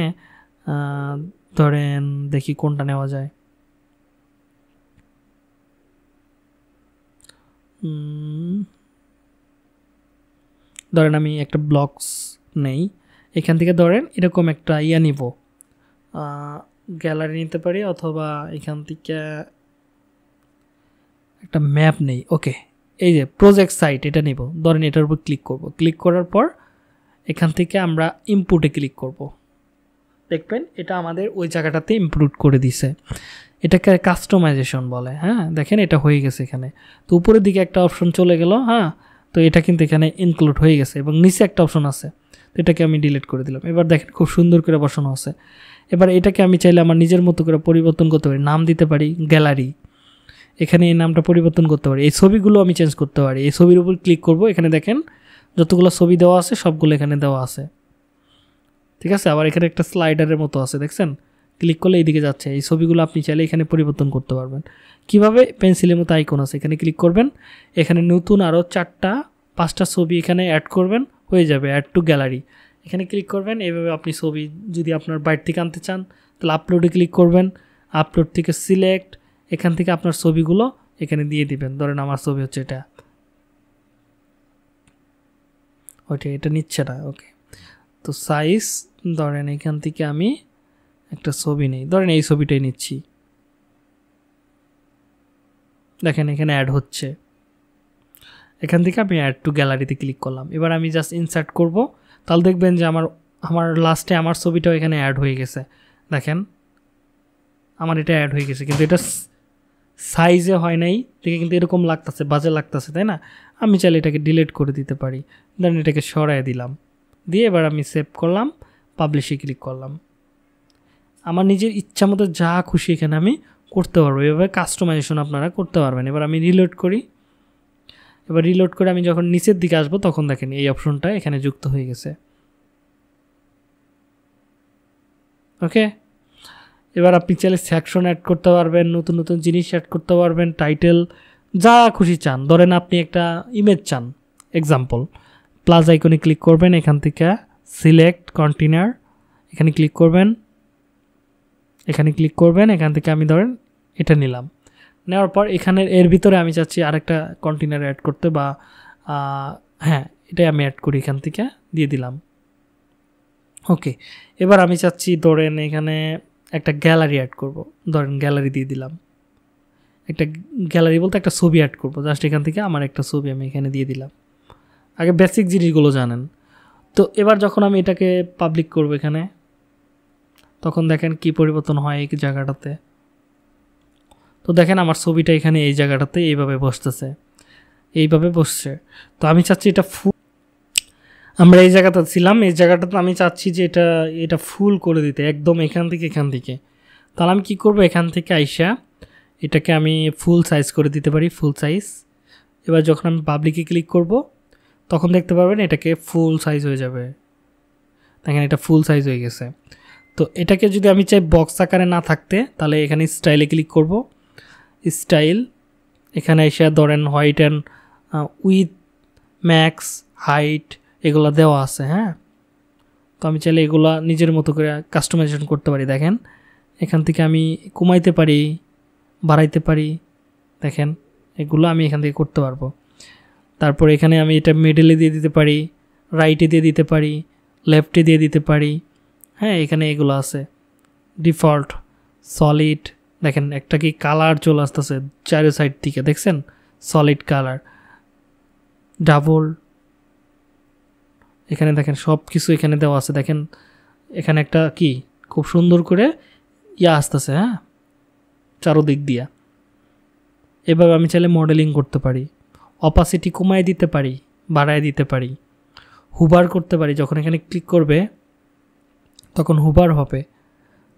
ধরেন দেখি কোনটা নেওয়া যায়। ধরেন আমি একটা ব্লকস নেই, এখান থেকে ধরেন এরকম একটা নিব, গ্যালারি নিতে পারি অথবা এখান থেকে একটা ম্যাপ নেই। ওকে, এই যে প্রজেক্ট সাইট, এটা নিব। ধরেন এটার উপর ক্লিক করব। ক্লিক করার পর এখান থেকে আমরা ইম্পোর্টে ক্লিক করব। দেখবেন এটা আমাদের ওই জায়গাটাতে ইম্পোর্ট করে দিছে। এটাকে কাস্টমাইজেশন বলে। হ্যাঁ, দেখেন এটা হয়ে গেছে এখানে। তো উপরের দিকে একটা অপশন চলে গেল। হ্যাঁ, তো এটা কিন্তু এখানে ইনক্লুড হয়ে গেছে এবং নিচে একটা অপশন আছে, তো এটাকে আমি ডিলিট করে দিলাম। এবার দেখেন খুব সুন্দর করে বসানো আছে। এবার এটাকে আমি চাইলে আমার নিজের মতো করে পরিবর্তন করতে পারি, নাম দিতে পারি গ্যালারি, এখানে এই নামটা পরিবর্তন করতে পারি। এই ছবিগুলো আমি চেঞ্জ করতে পারি। এই ছবির উপর ক্লিক করব, এখানে দেখেন যতগুলো ছবি দেওয়া আছে সবগুলো এখানে দেওয়া আছে। ঠিক আছে, আবার এখানে একটা স্লাইডারের মতো আছে, দেখছেন, ক্লিক করলে এইদিকে যাচ্ছে। এই ছবিগুলো আপনি চাইলে এখানে পরিবর্তন করতে পারবেন। কিভাবে? পেন্সিলের মতো আইকন আছে, এখানে ক্লিক করবেন, এখানে নতুন আরও 4-5টা ছবি এখানে অ্যাড করবেন, হয়ে যাবে অ্যাড টু গ্যালারি। এখানে ক্লিক করবেন। এইভাবে আপনি ছবি যদি আপনার বাইরে থেকে আনতে চান তাহলে আপলোডে ক্লিক করবেন, আপলোড থেকে সিলেক্ট, এখান থেকে আপনার ছবিগুলো এখানে দিয়ে দিবেন। ধরেন আমার ছবি হচ্ছে এটা, ওইটা, এটা নিচ্ছে না। ওকে, তো সাইজ ধরেন এখান থেকে আমি একটা ছবি নেই, ধরেন এই ছবিটাই নিচ্ছি। দেখেন এখানে অ্যাড হচ্ছে, এখান থেকে আমি অ্যাড টু গ্যালারিতে ক্লিক করলাম। এবার আমি জাস্ট ইনসার্ট করব, তাহলে দেখবেন যে আমার লাস্টে আমার ছবিটাও এখানে অ্যাড হয়ে গেছে। দেখেন আমার এটা অ্যাড হয়ে গেছে, কিন্তু এটা সাইজে হয় নাই দেখে কিন্তু এরকম লাগতেছে, বাজে লাগতেছে, তাই না? আমি চাইলে এটাকে ডিলিট করে দিতে পারি। দেন এটাকে সরাই দিলাম, দিয়ে এবার আমি সেভ করলাম, পাবলিশে ক্লিক করলাম। আমার নিজের ইচ্ছা মতো যা খুশি এখানে আমি করতে পারবো। এভাবে কাস্টমাইজেশন আপনারা করতে পারবেন। এবার আমি রিলোড করি। এবার রিলোড করে আমি যখন নিচের দিকে আসবো তখন দেখেন এই অপশনটা এখানে যুক্ত হয়ে গেছে। ওকে, এবার আপনি চাইলে সেকশন অ্যাড করতে পারবেন, নতুন নতুন জিনিস অ্যাড করতে পারবেন, টাইটেল যা খুশি চান। ধরেন আপনি একটা ইমেজ চান, এক্সাম্পল, প্লাস আইকনে ক্লিক করবেন, এখান থেকে সিলেক্ট কন্টেনার, এখানে ক্লিক করবেন, এখান থেকে আমি ধরেন এটা নিলাম, নেওয়ার পর এখানে এর ভিতরে আমি চাচ্ছি আরেকটা কন্টেনার অ্যাড করতে, বা হ্যাঁ এটাই আমি অ্যাড করি, এখান থেকে দিয়ে দিলাম। ওকে, এবার আমি চাচ্ছি ধরেন এখানে একটা গ্যালারি অ্যাড করব, ধরেন গ্যালারি দিয়ে দিলাম, একটা গ্যালারি বলতে একটা ছবি অ্যাড করব, জাস্ট এখান থেকে আমার একটা ছবি আমি এখানে দিয়ে দিলাম। আগে বেসিক জিনিসগুলো জানেন। তো এবার যখন আমি এটাকে পাবলিক করব এখানে, তখন দেখেন কি পরিবর্তন হয় এই জায়গাটাতে। তো দেখেন আমার ছবিটা এখানে এই জায়গাটাতে এইভাবে বসতেছে, এইভাবে বসছে। তো আমি চাচ্ছি এটা আমরা এই জায়গাটা ছিলাম, এই জায়গাটাতে আমি চাচ্ছি যে এটা ফুল করে দিতে, একদম এখান থেকে। তাহলে আমি কি করব, এখান থেকে আইসা এটাকে আমি ফুল সাইজ করে দিতে পারি, ফুল সাইজ। এবার যখন আমি পাবলিকে ক্লিক করব তখন দেখতে পাবেন এটাকে ফুল সাইজ হয়ে যাবে, দেখেন এটা ফুল সাইজ হয়ে গেছে। তো এটাকে যদি আমি চাই বক্স আকারে না থাকতে, তাহলে এখানে স্টাইলে ক্লিক করব, স্টাইল, এখানে এসে ধরেন white and with max height এগুলো দেওয়া আছে। হ্যাঁ, তো আমি চাইলে এগুলা নিজের মতো করে কাস্টমাইজেশন করতে পারি। দেখেন এখান থেকে আমি কমাইতে পারি, বাড়াইতে পারি, দেখেন এগুলো আমি এখান থেকে করতে পারবো। তারপর এখানে আমি এটা মিডলে দিয়ে দিতে পারি, রাইটে দিয়ে দিতে পারি, লেফটে দিয়ে দিতে পারি। হ্যাঁ, এখানে এগুলো আছে ডিফল্ট, সলিড, দেখেন একটা কি কালার চলে আসতেছে চারো সাইড থেকে, দেখছেন সলিড কালার, ডাবল, এখানে দেখেন সব কিছু এখানে দেওয়া আছে। দেখেন এখানে একটা কি খুব সুন্দর করে আসতেছে, হ্যাঁ চারোদিক দিয়া। এভাবে আমি চাইলে মডেলিং করতে পারি, অপাসিটি কমাই দিতে পারি, বাড়ায় দিতে পারি, হুবার করতে পারি। যখন এখানে ক্লিক করবে তখন হুবার হবে।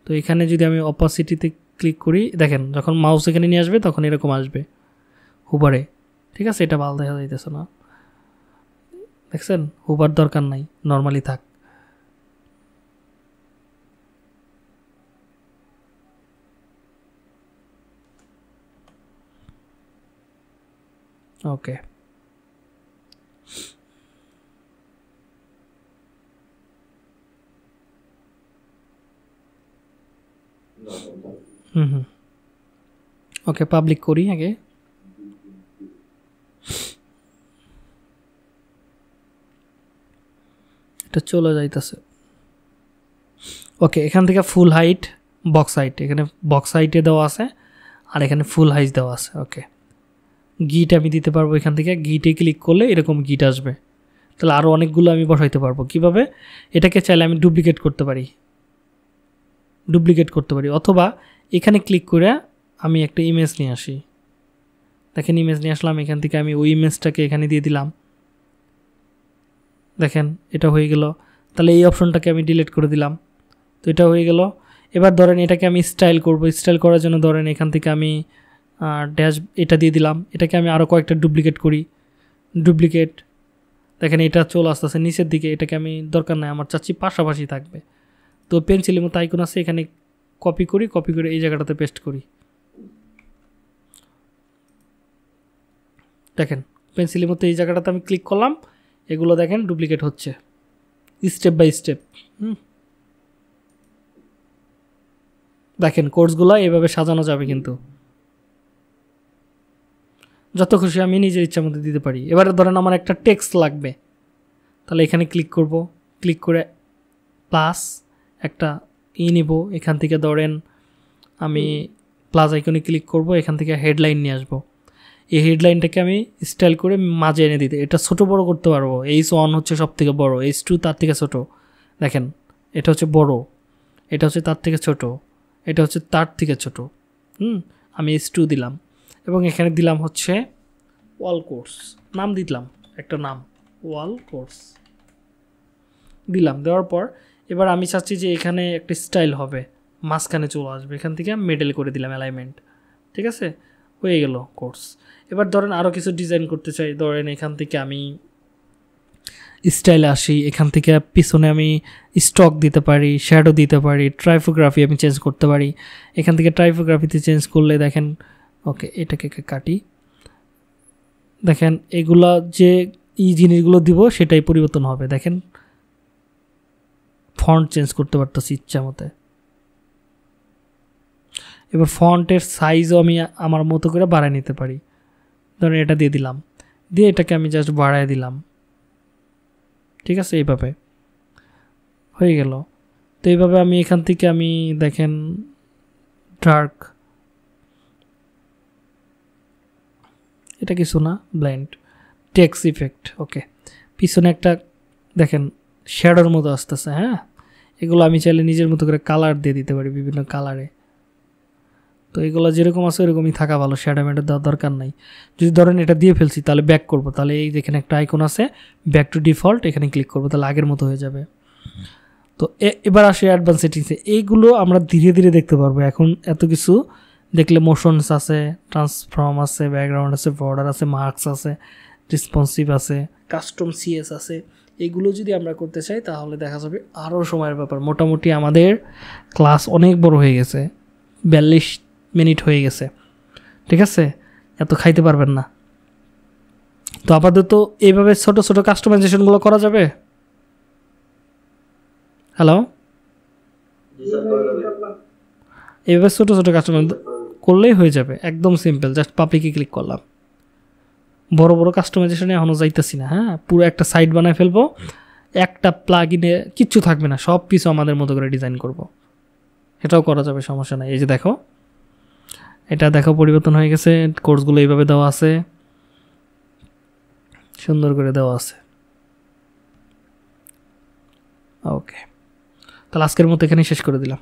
তো এখানে যদি আমি অপাসিটিতে ক্লিক করি, দেখেন যখন মাউস এখানে নিয়ে আসবে তখন এরকম আসবে হুবারে, ঠিক আছে। এটা ভালো দেখা যাইতেছে না, দেখছেন হুবার দরকার নাই, নর্মালি থাক। ওকে, ওকে পাবলিক করি আগে। এটা চলে যাইতেছে। ওকে, এখান থেকে ফুল হাইট, বক্স হাইট, এখানে বক্স হাইটে দেওয়া আছে আর এখানে ফুল হাইট দেওয়া আছে। ওকে, গিট আমি দিতে পারবো, এখান থেকে গিটে ক্লিক করলে এরকম গিট আসবে। তাহলে আরও অনেকগুলো আমি বসাইতে পারবো। কিভাবে, এটাকে চাইলে আমি ডুপ্লিকেট করতে পারি, অথবা এখানে ক্লিক করে আমি একটা ইমেজ নিয়ে আসি। দেখেন ইমেজ নিয়ে আসলাম, এখান থেকে আমি ওই ইমেজটাকে এখানে দিয়ে দিলাম, দেখেন এটা হয়ে গেল। তাহলে এই অপশনটাকে আমি ডিলিট করে দিলাম, তো এটা হয়ে গেল। এবার ধরেন এটাকে আমি স্টাইল করব, স্টাইল করার জন্য ধরেন এখান থেকে আমি ড্যাশ এটা দিয়ে দিলাম, এটাকে আমি আরও কয়েকটা ডুপ্লিকেট করি, দেখেন এটা চলে আসতেছে নিচের দিকে। এটাকে আমি দরকার নাই, আমার চাচ্ছি পাশাপাশি থাকবে। তো পেন্সিলের মতো আইকন আছে, এখানে কপি করে এই জায়গাটাতে পেস্ট করি। দেখেন পেন্সিলের মতো এই জায়গাটাতে আমি ক্লিক করলাম, এগুলো দেখেন ডুপ্লিকেট হচ্ছে স্টেপ বাই স্টেপ। দেখেন কোর্সগুলো এভাবে সাজানো যাবে, কিন্তু যত খুশি আমি নিজের ইচ্ছা মতো দিতে পারি। এবারে ধরেন আমার একটা টেক্সট লাগবে, তাহলে এখানে ক্লিক করব, ক্লিক করে প্লাস একটা নিব, এখান থেকে ধরেন আমি প্লাস আইকনে ক্লিক করব, এখান থেকে হেডলাইন নিয়ে আসবো। এই হেডলাইনটাকে আমি স্টাইল করে মাঝে এনে দিতে, এটা ছোটো বড়ো করতে পারবো। H1 হচ্ছে সব থেকে বড়, H2 তার থেকে ছোট, দেখেন এটা হচ্ছে বড়, এটা হচ্ছে তার থেকে ছোট, এটা হচ্ছে তার থেকে ছোট। আমি H2 দিলাম এবং এখানে দিলাম হচ্ছে ওয়াল কোর্স, নাম দিলাম একটা নাম, ওয়াল কোর্স দিলাম। দেওয়ার পর এবার আমি চাচ্ছি যে এখানে একটা স্টাইল হবে, মাঝখানে চলে আসবে, এখান থেকে মিডল করে দিলাম অ্যালাইনমেন্ট, ঠিক আছে, হয়ে গেল কোর্স। এবার ধরেন আরও কিছু ডিজাইন করতে চাই, ধরেন এখান থেকে আমি স্টাইলে আসি, এখান থেকে পিছনে আমি স্টক দিতে পারি, শ্যাডো দিতে পারি, টাইপোগ্রাফি আমি চেঞ্জ করতে পারি। এখান থেকে টাইপোগ্রাফিতে চেঞ্জ করলে দেখেন, ওকে এটাকে কাটি, দেখেন এগুলা যে এই জিনিসগুলো দিব সেটাই পরিবর্তন হবে। দেখেন ফন্ট চেঞ্জ করতে পারতেছি ইচ্ছা মতে। এবার ফন্টের সাইজও আমি আমার মতো করে বাড়ায় নিতে পারি। ধরেন এটা দিয়ে দিলাম, দিয়ে এটাকে আমি জাস্ট বাড়ায় দিলাম, ঠিক আছে, এইভাবে হয়ে গেল। তো এইভাবে আমি এখান থেকে আমি দেখেন ডার্ক, এটা কিছু না, ব্লেন্ড, টেক্সট ইফেক্ট, ওকে। পিছনে একটা দেখেন শ্যাডোর মতো আসতেছে, হ্যাঁ, এগুলো আমি চাইলে নিজের মতো করে কালার দিয়ে দিতে পারি বিভিন্ন কালারে। তো এগুলো যেরকম আছে ওরকমই থাকা ভালো, শ্যাডো ম্যাডো দেওয়ার দরকার নাই। যদি ধরেন এটা দিয়ে ফেলছি তাহলে ব্যাক করবো, তাহলে এই যেখানে একটা আইকন আছে ব্যাক টু ডিফল্ট, এখানে ক্লিক করবো, তাহলে আগের মতো হয়ে যাবে। তো এবার আসে অ্যাডভান্স সেটিংসে, এইগুলো আমরা ধীরে ধীরে দেখতে পারবো। এখন এত কিছু দেখলে মোশনস আছে, ট্রান্সফর্ম আছে, ব্যাকগ্রাউন্ড আছে, বর্ডার আছে, মার্কস আছে, রেসপন্সিভ আছে, কাস্টম সিএস আছে। এগুলো যদি আমরা করতে চাই তাহলে দেখা যাবে আরও সময়ের ব্যাপার। মোটামুটি আমাদের ক্লাস অনেক বড় হয়ে গেছে, 42 মিনিট হয়ে গেছে, ঠিক আছে, এত খাইতে পারবেন না। তো আপাতত এইভাবে ছোট ছোট কাস্টমাইজেশনগুলো করা যাবে। হ্যালো, এইভাবে ছোট ছোট কাস্টমাইজ করলেই হয়ে যাবে, একদম সিম্পল। জাস্ট পাবলিকে ক্লিক করলাম, বড় বড় কাস্টমাইজেশনে এখনও যাইতেছি না। হ্যাঁ, পুরো একটা সাইট বানায় ফেলবো, একটা প্লাগ ইনে কিচ্ছু থাকবে না, সব কিছু আমাদের মতো করে ডিজাইন করব, এটাও করা যাবে, সমস্যা নাই। এই যে দেখো, এটা দেখো পরিবর্তন হয়ে গেছে, কোর্সগুলো এইভাবে দেওয়া আছে, সুন্দর করে দেওয়া আছে। ওকে, তাহলে আজকের মতো এখানেই শেষ করে দিলাম।